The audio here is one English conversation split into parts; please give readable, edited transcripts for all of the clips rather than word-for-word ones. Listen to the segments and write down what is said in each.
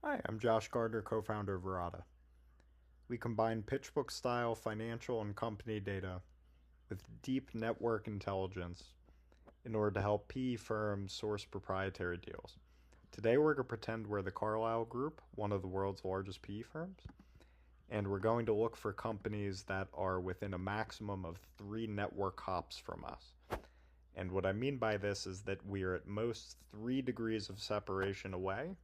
Hi, I'm Josh Gardner, co-founder of Verata. We combine PitchBook-style financial and company data with deep network intelligence in order to help PE firms source proprietary deals. Today we're going to pretend we're the Carlyle Group, one of the world's largest PE firms, and we're going to look for companies that are within a maximum of 3 network hops from us. And what I mean by this is that we are at most 3 degrees of separation away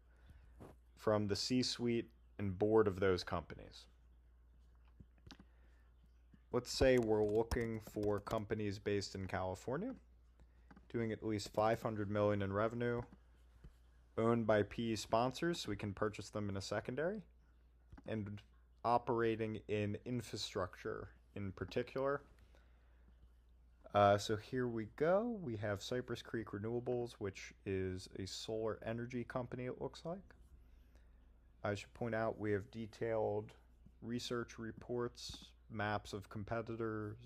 from the C-suite and board of those companies. Let's say we're looking for companies based in California, doing at least 500 million in revenue, owned by PE sponsors so we can purchase them in a secondary, and operating in infrastructure in particular. So here we go. We have Cypress Creek Renewables, which is a solar energy company, it looks like. I should point out we have detailed research reports, maps of competitors,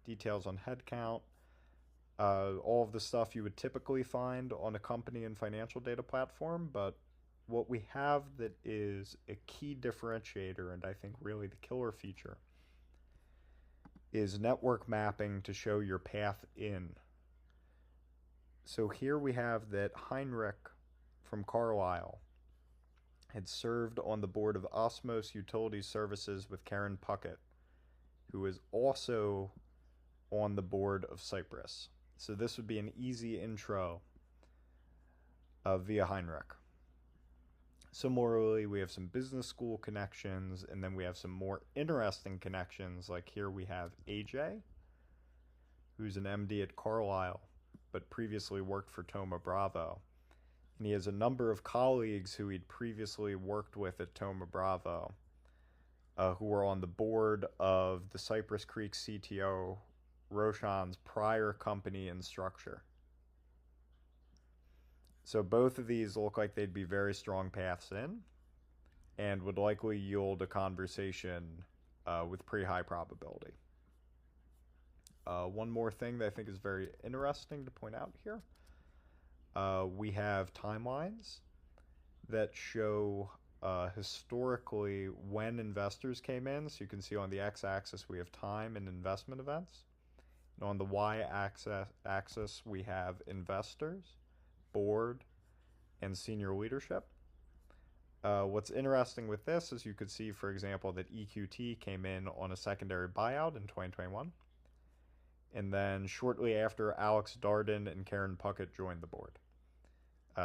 details on headcount, all of the stuff you would typically find on a company and financial data platform. But what we have that is a key differentiator, and I think really the killer feature, is network mapping to show your path in. So here we have that Heinrich from Carlisle had served on the board of Osmos Utility Services with Karen Puckett, who is also on the board of Cypress. So this would be an easy intro via Heinrich. Similarly, we have some business school connections, and then we have some more interesting connections, like here we have AJ, who's an MD at Carlisle, but previously worked for Thoma Bravo. And he has a number of colleagues who he'd previously worked with at Thoma Bravo, who were on the board of the Cypress Creek CTO, Roshan's prior company and structure. So both of these look like they'd be very strong paths in and would likely yield a conversation with pretty high probability. One more thing that I think is very interesting to point out here. We have timelines that show historically when investors came in. So you can see on the x-axis we have time and investment events. And on the y-axis we have investors, board, and senior leadership. What's interesting with this is you could see, for example, that EQT came in on a secondary buyout in 2021. And then shortly after, Alex Darden and Karen Puckett joined the board.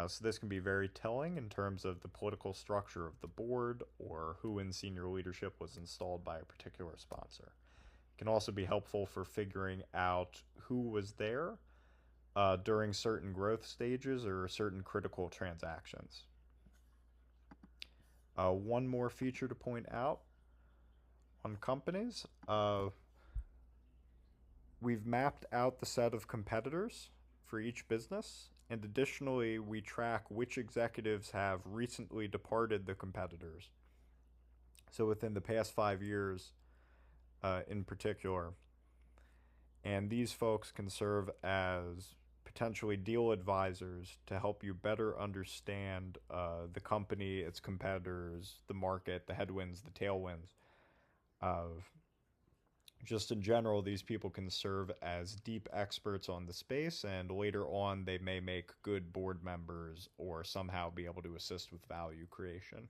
So this can be very telling in terms of the political structure of the board or who in senior leadership was installed by a particular sponsor. It can also be helpful for figuring out who was there during certain growth stages or certain critical transactions. One more feature to point out on companies. We've mapped out the set of competitors for each business, and additionally, we track which executives have recently departed the competitors. So within the past 5 years in particular. And these folks can serve as potentially deal advisors to help you better understand the company, its competitors, the market, the headwinds, the tailwinds. Just in general, these people can serve as deep experts on the space, and later on they may make good board members or somehow be able to assist with value creation.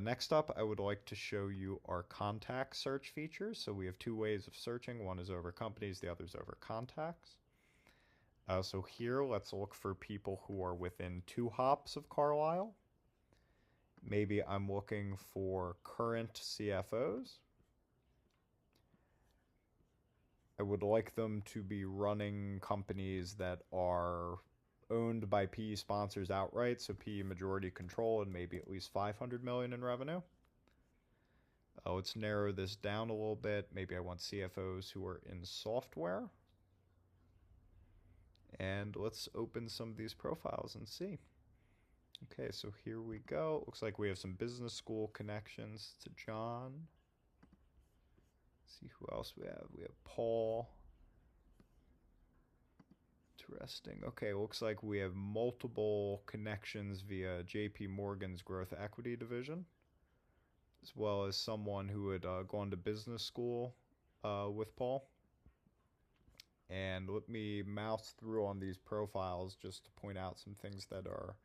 Next up, I would like to show you our contact search features. So we have 2 ways of searching. One is over companies, the other is over contacts. So here, let's look for people who are within 2 hops of Carlisle. Maybe I'm looking for current CFOs. I would like them to be running companies that are owned by PE sponsors outright, so PE majority control and maybe at least 500 million in revenue. Let's narrow this down a little bit. Maybe I want CFOs who are in software. And let's open some of these profiles and see. Okay, so here we go. Looks like we have some business school connections to John. See who else we have. We have Paul, Interesting. Okay, looks like we have multiple connections via JP Morgan's growth equity division, as well as someone who had gone to business school with Paul. And let me mouse through on these profiles just to point out some things that are,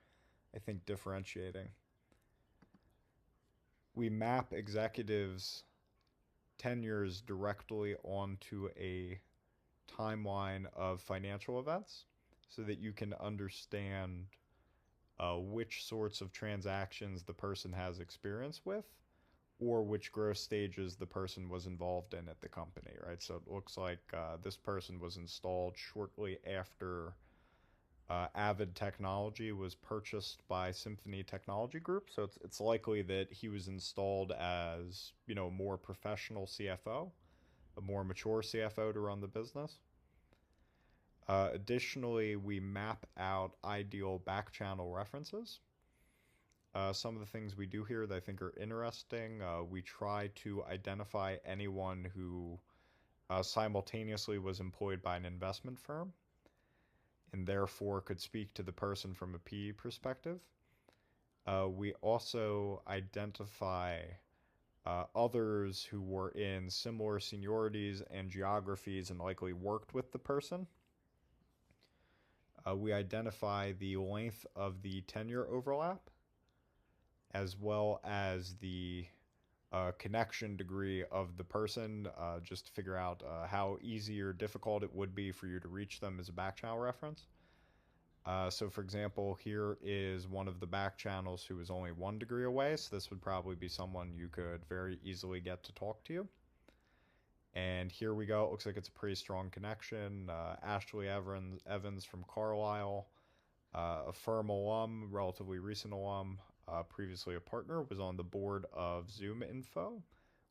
I think, differentiating. We map executives' tenures directly onto a timeline of financial events so that you can understand which sorts of transactions the person has experience with or which growth stages the person was involved in at the company, right? So it looks like this person was installed shortly after Avid Technology was purchased by Symphony Technology Group. So it's likely that he was installed as, you know, a more professional CFO, a more mature CFO to run the business. Additionally, we map out ideal back channel references. Some of the things we do here that I think are interesting, we try to identify anyone who simultaneously was employed by an investment firm and therefore could speak to the person from a PE perspective. We also identify others who were in similar seniorities and geographies and likely worked with the person. We identify the length of the tenure overlap, as well as the connection degree of the person, just to figure out how easy or difficult it would be for you to reach them as a back channel reference. So for example, here is one of the back channels who is only 1 degree away, so this would probably be someone you could very easily get to talk to you. And here we go. It looks like it's a pretty strong connection. Ashley Evans from Carlisle, a firm alum, relatively recent alum, previously a partner, was on the board of Zoom Info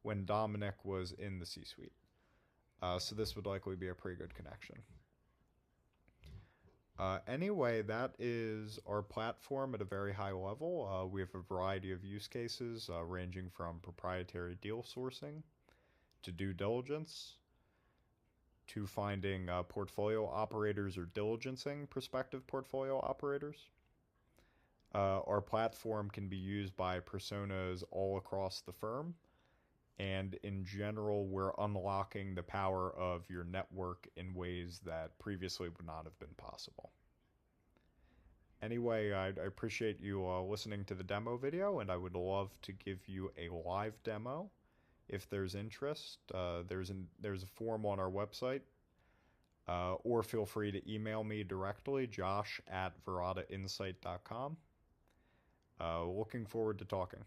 when Dominic was in the C-suite. So this would likely be a pretty good connection. Anyway, that is our platform at a very high level. We have a variety of use cases ranging from proprietary deal sourcing to due diligence to finding portfolio operators or diligencing prospective portfolio operators. Our platform can be used by personas all across the firm, and in general, we're unlocking the power of your network in ways that previously would not have been possible. Anyway, I appreciate you listening to the demo video, and I would love to give you a live demo if there's interest. There's a form on our website, or feel free to email me directly, josh@veratainsight.com. Looking forward to talking.